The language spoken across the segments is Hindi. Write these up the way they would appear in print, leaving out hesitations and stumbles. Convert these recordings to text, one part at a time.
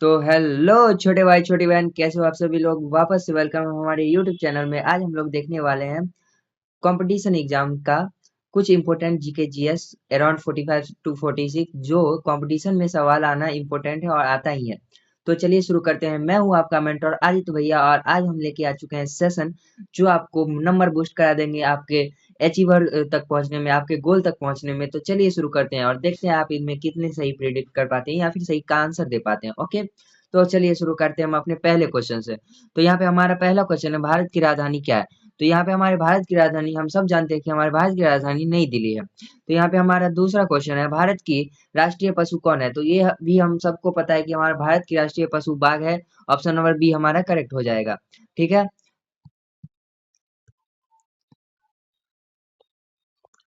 तो हेलो छोटे भाई छोटी बहन, कैसे हो आप सभी लोग। वापस से वेलकम हमारे यूट्यूब चैनल में। आज हम लोग देखने वाले हैं कंपटीशन एग्जाम का कुछ important GK GS around 45 to 46 जो कंपटीशन में सवाल आना इंपॉर्टेंट है और आता ही है। तो चलिए शुरू करते हैं। मैं हूं आपका मेंटर आदित्य भैया और आज हम लेके आ चुके हैं सेशन जो आपको नंबर बूस्ट करा देंगे आपके अचीवर तक पहुंचने में, आपके गोल तक पहुंचने में। तो चलिए शुरू करते हैं और देखते हैं आप इनमें कितने सही प्रिडिक्ट कर पाते हैं या फिर सही का आंसर दे पाते हैं। ओके, तो चलिए शुरू करते हैं हम अपने पहले क्वेश्चन से। तो यहाँ पे हमारा पहला क्वेश्चन है, भारत की राजधानी क्या है। तो यहाँ पे हमारे भारत की राजधानी, हम सब जानते हैं कि हमारे भारत की राजधानी नई दिल्ली है। तो यहाँ पे हमारा दूसरा क्वेश्चन है, भारत की राष्ट्रीय पशु कौन है। तो ये भी हम सबको पता है कि हमारा भारत की राष्ट्रीय पशु बाघ है। ऑप्शन नंबर बी हमारा करेक्ट हो जाएगा। ठीक है,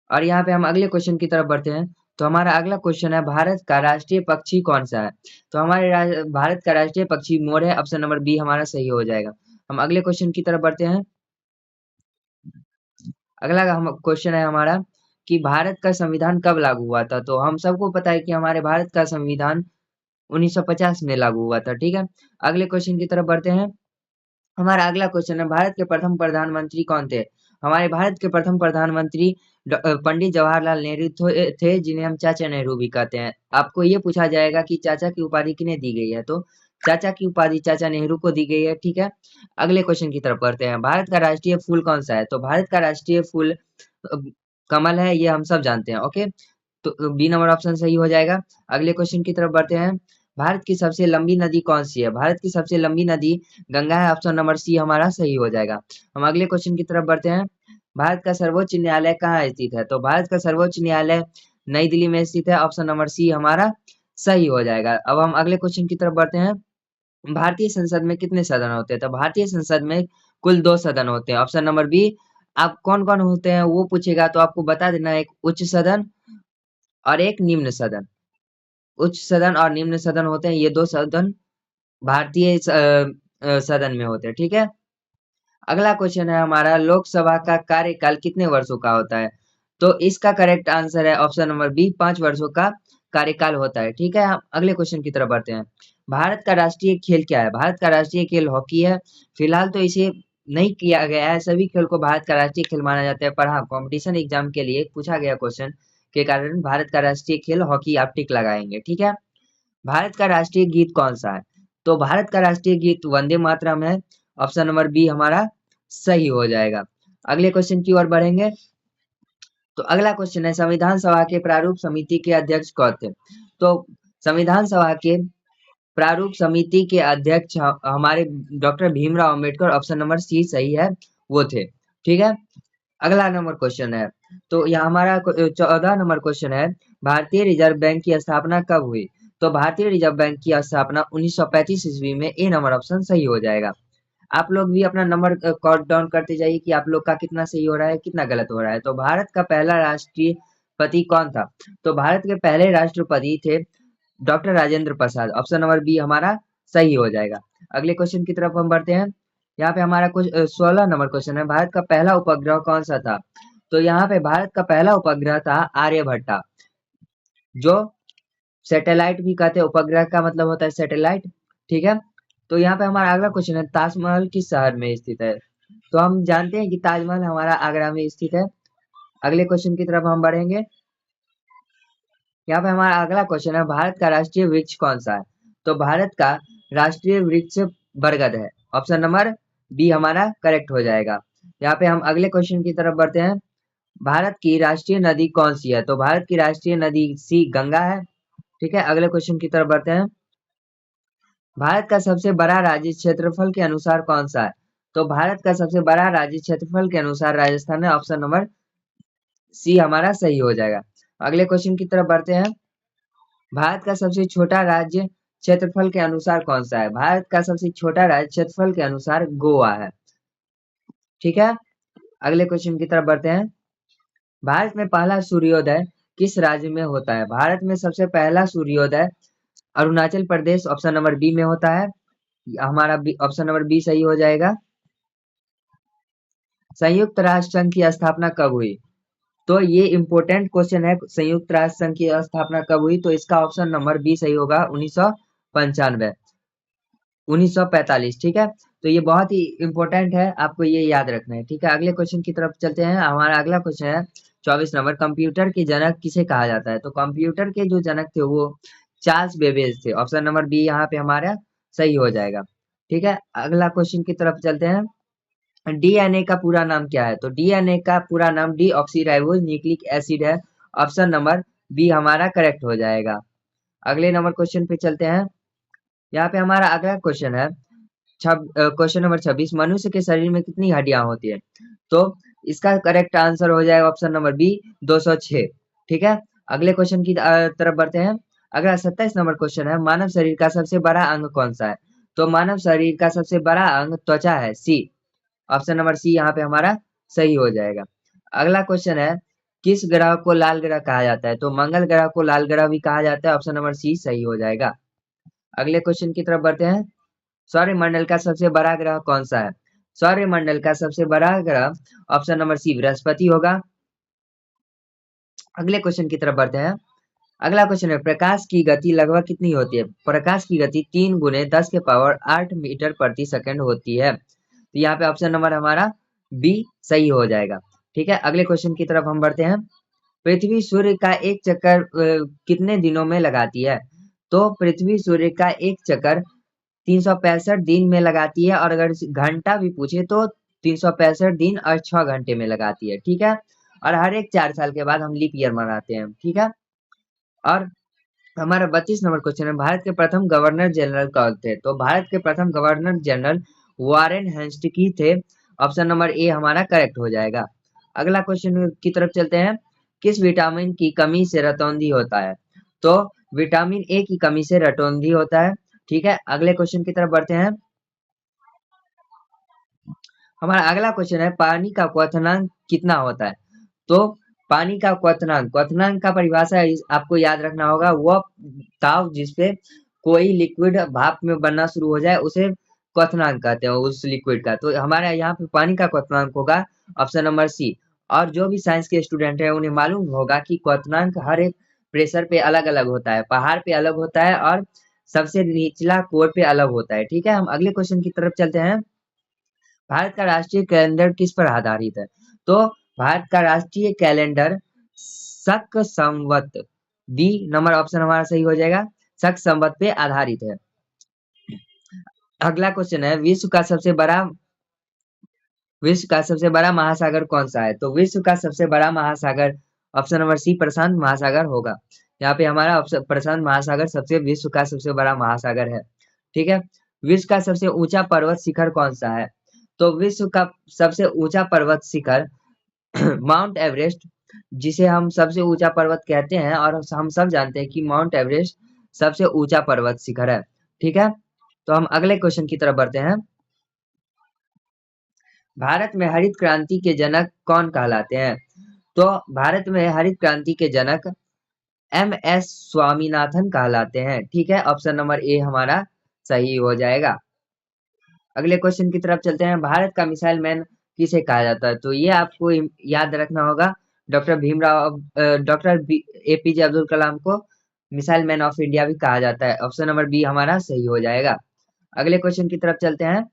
और यहाँ पे हम अगले क्वेश्चन की तरफ बढ़ते हैं। तो हमारा अगला क्वेश्चन है, भारत का राष्ट्रीय पक्षी कौन सा है। तो हमारे भारत का राष्ट्रीय पक्षी मोर है। ऑप्शन नंबर बी हमारा सही हो जाएगा। हम अगले क्वेश्चन की तरफ बढ़ते हैं। अगला हम क्वेश्चन है हमारा कि भारत का संविधान कब लागू हुआ था। तो हम सबको पता है कि हमारे भारत का संविधान 1950 में लागू हुआ था। ठीक है, अगले क्वेश्चन की तरफ बढ़ते हैं। हमारा अगला क्वेश्चन है, भारत के प्रथम प्रधानमंत्री कौन थे। हमारे भारत के प्रथम प्रधानमंत्री पंडित जवाहरलाल नेहरू थे, जिन्हें हम चाचा नेहरू भी कहते हैं। आपको ये पूछा जाएगा कि चाचा की उपाधि किन्हें दी गई है। तो चाचा की उपाधि चाचा नेहरू को दी गई है। ठीक है, अगले क्वेश्चन की तरफ बढ़ते हैं। भारत का राष्ट्रीय फूल कौन सा है। तो भारत का राष्ट्रीय फूल कमल है, ये हम सब जानते हैं। ओके, तो बी नंबर ऑप्शन सही हो जाएगा। अगले क्वेश्चन की तरफ बढ़ते हैं। भारत की सबसे लंबी नदी कौन सी है। भारत की सबसे लंबी नदी गंगा है। ऑप्शन नंबर सी हमारा सही हो जाएगा। हम अगले क्वेश्चन की तरफ बढ़ते हैं। भारत का सर्वोच्च न्यायालय कहाँ स्थित है। तो भारत का सर्वोच्च न्यायालय नई दिल्ली में स्थित है। ऑप्शन नंबर सी हमारा सही हो जाएगा। अब हम अगले क्वेश्चन की तरफ बढ़ते हैं। भारतीय संसद में कितने सदन होते हैं। तो भारतीय संसद में कुल 2 सदन होते हैं। Option number B. आप कौन कौन होते हैं वो पूछेगा तो आपको बता देना, एक उच्च सदन और एक निम्न सदन। उच्च सदन और निम्न सदन होते हैं, ये 2 सदन भारतीय सदन में होते हैं। ठीक है, अगला क्वेश्चन है हमारा, लोकसभा का कार्यकाल कितने वर्षों का होता है। तो इसका करेक्ट आंसर है ऑप्शन नंबर बी, 5 वर्षों का कार्यकाल होता है। ठीक है, हम अगले क्वेश्चन की तरफ बढ़ते हैं। भारत का राष्ट्रीय खेल क्या है। भारत का राष्ट्रीय खेल हॉकी है। फिलहाल तो इसे नहीं किया गया है, सभी खेल को भारत का राष्ट्रीय खेल माना जाता है, पर हाँ कॉम्पिटिशन एग्जाम के लिए पूछा गया क्वेश्चन के कारण भारत का राष्ट्रीय खेल हॉकी आप टिक लगाएंगे। ठीक है, भारत का राष्ट्रीय गीत कौन सा है। तो भारत का राष्ट्रीय गीत वंदे मातरम है। ऑप्शन नंबर बी हमारा सही हो जाएगा। अगले क्वेश्चन की ओर बढ़ेंगे। तो अगला क्वेश्चन है, संविधान सभा के प्रारूप समिति के अध्यक्ष कौन थे। तो संविधान सभा के प्रारूप समिति के अध्यक्ष हमारे doctor Bhimrao Ambedkar. Option number C सही है, वो थे। ठीक है, अगला नंबर क्वेश्चन है। तो यहाँ हमारा 14 नंबर क्वेश्चन है, भारतीय रिजर्व बैंक की स्थापना कब हुई। तो भारतीय रिजर्व बैंक की स्थापना 1935 ईस्वी में। ए नंबर ऑप्शन सही हो जाएगा। आप लोग भी अपना नंबर काउंट डाउन करते जाइए कि आप लोग का कितना सही हो रहा है कितना गलत हो रहा है। तो भारत का पहला राष्ट्रपति कौन था। तो भारत के पहले राष्ट्रपति थे doctor Rajendra Prasad. Option number B हमारा सही हो जाएगा। अगले क्वेश्चन की तरफ हम बढ़ते हैं। यहाँ पे हमारा कुछ 16 नंबर क्वेश्चन है, भारत का पहला उपग्रह कौन सा था। तो यहाँ पे भारत का पहला उपग्रह था आर्यभट्टा, जो सैटेलाइट भी कहते हैं। उपग्रह का मतलब होता है सैटेलाइट। ठीक है, तो यहाँ पे हमारा अगला क्वेश्चन है, ताजमहल किस शहर में स्थित है। तो हम जानते हैं कि ताजमहल हमारा आगरा में स्थित है। अगले क्वेश्चन की तरफ हम बढ़ेंगे। यहाँ पे हमारा अगला क्वेश्चन है, भारत का राष्ट्रीय वृक्ष कौन सा है। तो भारत का राष्ट्रीय वृक्ष बरगद है। ऑप्शन नंबर बी हमारा करेक्ट हो जाएगा। यहाँ पे हम अगले क्वेश्चन की तरफ बढ़ते हैं। भारत की राष्ट्रीय नदी कौन सी है। तो भारत की राष्ट्रीय नदी सी गंगा है। ठीक है, अगले क्वेश्चन की तरफ बढ़ते हैं। भारत का सबसे बड़ा राज्य क्षेत्रफल के अनुसार कौन सा है। तो भारत का सबसे बड़ा राज्य क्षेत्रफल के अनुसार राजस्थान है। ऑप्शन नंबर सी हमारा सही हो जाएगा। अगले क्वेश्चन की तरफ बढ़ते हैं। भारत का सबसे छोटा राज्य क्षेत्रफल के अनुसार कौन सा है। भारत का सबसे छोटा राज्य क्षेत्रफल के अनुसार गोवा है। ठीक है, अगले क्वेश्चन की तरफ बढ़ते हैं। भारत में पहला सूर्योदय किस राज्य में होता है। भारत में सबसे पहला सूर्योदय Arunachal Pradesh. Option number B में होता है। हमारा ऑप्शन नंबर बी सही हो जाएगा। संयुक्त राष्ट्र संघ की स्थापना कब हुई। तो ये इंपॉर्टेंट क्वेश्चन है, संयुक्त राष्ट्र संघ की स्थापना कब हुई। तो इसका ऑप्शन नंबर बी सही होगा, 1995। 1945, ठीक है। तो ये बहुत ही इंपॉर्टेंट है, आपको ये याद रखना है, ठीक है। अगले क्वेश्चन की तरफ चलते हैं। हमारा अगला क्वेश्चन है 24 नंबर, कंप्यूटर के जनक किसे कहा जाता है? तो कंप्यूटर के जो जनक थे वो चार्ल्स बेबेज थे। ऑप्शन नंबर बी यहाँ पे हमारा सही हो जाएगा, ठीक है। अगला क्वेश्चन की तरफ चलते हैं। डीएनए का पूरा नाम क्या है? तो डीएनए का पूरा नाम D oxy ribose nucleic acid है। ऑप्शन नंबर बी हमारा करेक्ट हो जाएगा। अगले नंबर क्वेश्चन पे चलते हैं। यहाँ पे हमारा अगला क्वेश्चन है क्वेश्चन नंबर 26, मनुष्य के शरीर में कितनी हड्डियां होती है? तो इसका करेक्ट आंसर हो जाएगा ऑप्शन नंबर बी 206, ठीक है। अगले क्वेश्चन की तरफ बढ़ते हैं। अगला 27 नंबर क्वेश्चन है, मानव शरीर का सबसे बड़ा अंग कौन सा है? तो मानव शरीर का सबसे बड़ा अंग त्वचा है, सी। ऑप्शन नंबर सी यहाँ पे हमारा सही हो जाएगा। अगला क्वेश्चन है, किस ग्रह को लाल ग्रह कहा जाता है? तो मंगल ग्रह को लाल ग्रह भी कहा जाता है। ऑप्शन नंबर सी सही हो जाएगा। अगले क्वेश्चन की तरफ बढ़ते हैं। सौरमंडल का सबसे बड़ा ग्रह कौन सा है? सौरमंडल का सबसे बड़ा ग्रह ऑप्शन नंबर सी बृहस्पति होगा। अगले क्वेश्चन की तरफ बढ़ते हैं। अगला क्वेश्चन है, प्रकाश की गति लगभग कितनी होती है? प्रकाश की गति 3 गुने 10 के पावर 8 मीटर प्रति सेकंड होती है। तो यहाँ पे ऑप्शन नंबर हमारा बी सही हो जाएगा, ठीक है। अगले क्वेश्चन की तरफ हम बढ़ते हैं। पृथ्वी सूर्य का एक चक्कर कितने दिनों में लगाती है? तो पृथ्वी सूर्य का एक चक्कर 365 दिन में लगाती है, और अगर घंटा भी पूछे तो 365 दिन और 6 घंटे में लगाती है, ठीक है। और हर एक 4 साल के बाद हम लीप ईयर मनाते हैं, ठीक है। और हमारा 32 नंबर क्वेश्चन है, भारत के प्रथम गवर्नर जनरल कौन थे? तो भारत के प्रथम गवर्नर जनरल वारेन हेस्टिंग्स थे। ऑप्शन नंबर ए हमारा करेक्ट हो जाएगा। अगला क्वेश्चन की तरफ चलते हैं। किस विटामिन की कमी से रतौंधी होता है? तो विटामिन ए की कमी से रतौंधी होता है, ठीक है। अगले क्वेश्चन की तरफ बढ़ते हैं। हमारा अगला क्वेश्चन है, पानी का क्वथनांक कितना होता है? तो पानी का क्वथनांक, क्वथनांक का परिभाषा आपको याद रखना होगा, वह ताव जिसपे कोई लिक्विड भाप में बनना शुरू हो जाए उसे क्वथनांक कहते हैं, उस लिक्विड का। तो हमारे यहाँ पे पानी का क्वथनांक होगा ऑप्शन नंबर सी। और जो भी साइंस के स्टूडेंट है उन्हें मालूम होगा कि क्वथनांक हर एक प्रेशर पे अलग अलग होता है, पहाड़ पे अलग होता है और सबसे निचला कोर पे अलग होता है, ठीक है। हम अगले क्वेश्चन की तरफ चलते हैं। भारत का राष्ट्रीय कैलेंडर किस पर आधारित है? तो भारत का राष्ट्रीय कैलेंडर शक संवत, बी नंबर ऑप्शन हमारा सही हो जाएगा, शक संवत पे आधारित है। अगला क्वेश्चन है, विश्व का सबसे बड़ा महासागर कौन सा है? तो विश्व का सबसे बड़ा महासागर ऑप्शन नंबर सी प्रशांत महासागर होगा। यहाँ पे हमारा ऑप्शन प्रशांत महासागर सबसे विश्व का सबसे बड़ा महासागर है, ठीक है। विश्व का सबसे ऊंचा पर्वत शिखर कौन सा है? तो विश्व का सबसे ऊंचा पर्वत शिखर माउंट एवरेस्ट, जिसे हम सबसे ऊंचा पर्वत कहते हैं, और हम सब जानते हैं कि माउंट एवरेस्ट सबसे ऊंचा पर्वत शिखर है, ठीक है। तो हम अगले क्वेश्चन की तरफ बढ़ते हैं। भारत में हरित क्रांति के जनक कौन कहलाते हैं? तो भारत में हरित क्रांति के जनक एम.एस. स्वामीनाथन कहलाते हैं, ठीक है। ऑप्शन नंबर ए हमारा सही हो जाएगा। अगले क्वेश्चन की तरफ चलते हैं। भारत का मिसाइल मैन किसे कहा जाता है? तो ये आपको याद रखना होगा, डॉक्टर एपीजे अब्दुल कलाम को मिसाइल मैन ऑफ इंडिया भी कहा जाता है। ऑप्शन नंबर बी हमारा सही हो जाएगा। अगले क्वेश्चन की तरफ चलते हैं।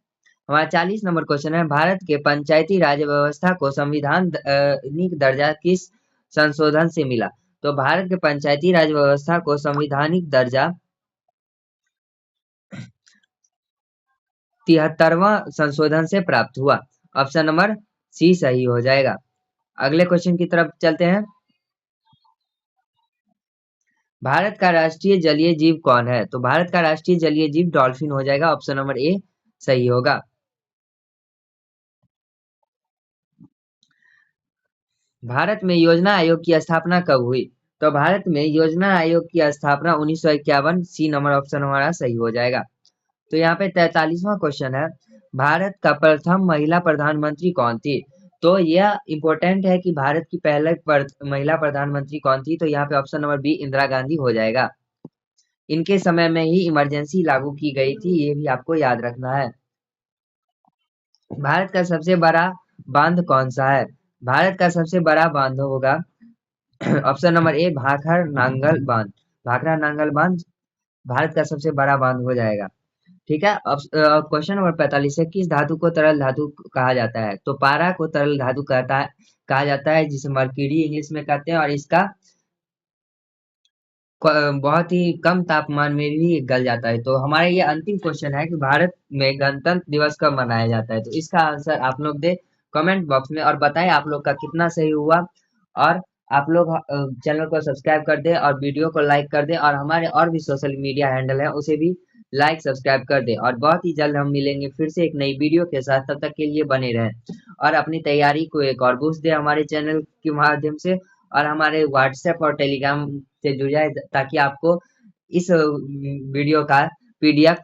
हमारा 40 नंबर क्वेश्चन है, भारत के पंचायती राज व्यवस्था को संविधानिक दर्जा किस संशोधन से मिला? तो भारत के पंचायती राज व्यवस्था को संविधानिक दर्जा 73वां संशोधन से प्राप्त हुआ। ऑप्शन नंबर सी सही हो जाएगा। अगले क्वेश्चन की तरफ चलते हैं। भारत का राष्ट्रीय जलीय जीव कौन है? तो भारत का राष्ट्रीय जलीय जीव डॉल्फिन हो जाएगा। ऑप्शन नंबर ए सही होगा। भारत में योजना आयोग की स्थापना कब हुई? तो भारत में योजना आयोग की स्थापना 1951, सी नंबर ऑप्शन हमारा सही हो जाएगा। तो यहाँ पे 43वां क्वेश्चन है, भारत का प्रथम महिला प्रधानमंत्री कौन थी? तो यह इंपॉर्टेंट है कि भारत की पहले महिला प्रधानमंत्री कौन थी? तो यहाँ पे option number B Indira Gandhi हो जाएगा। इनके समय में ही इमरजेंसी लागू की गई थी, ये भी आपको याद रखना है। भारत का सबसे बड़ा बांध कौन सा है? भारत का सबसे बड़ा बांध होगा option number A Bhakhar Nangal बांध। भाखरा नांगल बांध भारत का सबसे बड़ा बांध हो जाएगा। ठीक है। अब क्वेश्चन नंबर 45 है, किस धातु को तरल धातु कहा जाता है? तो पारा को तरल धातु कहा जाता है, जिसे मर्क्यूरी इंग्लिश में कहते हैं, और इसका बहुत ही कम तापमान में भी गल जाता है। तो हमारे ये अंतिम क्वेश्चन है कि भारत में गणतंत्र दिवस कब मनाया जाता है? तो इसका आंसर आप लोग दे कमेंट बॉक्स में, और बताएं आप लोग का कितना सही हुआ। और आप लोग चैनल को सब्सक्राइब कर दे और वीडियो को लाइक कर दे, और हमारे और भी सोशल मीडिया हैंडल है उसे भी लाइक सब्सक्राइब कर दे। और बहुत ही जल्द हम मिलेंगे फिर से एक नई वीडियो के साथ, तब तक के लिए बने रहें और अपनी तैयारी को एक और बूस्ट दे हमारे चैनल के माध्यम से, और हमारे व्हाट्सएप और टेलीग्राम से जुड़ जाए, ताकि आपको इस वीडियो का पीडीएफ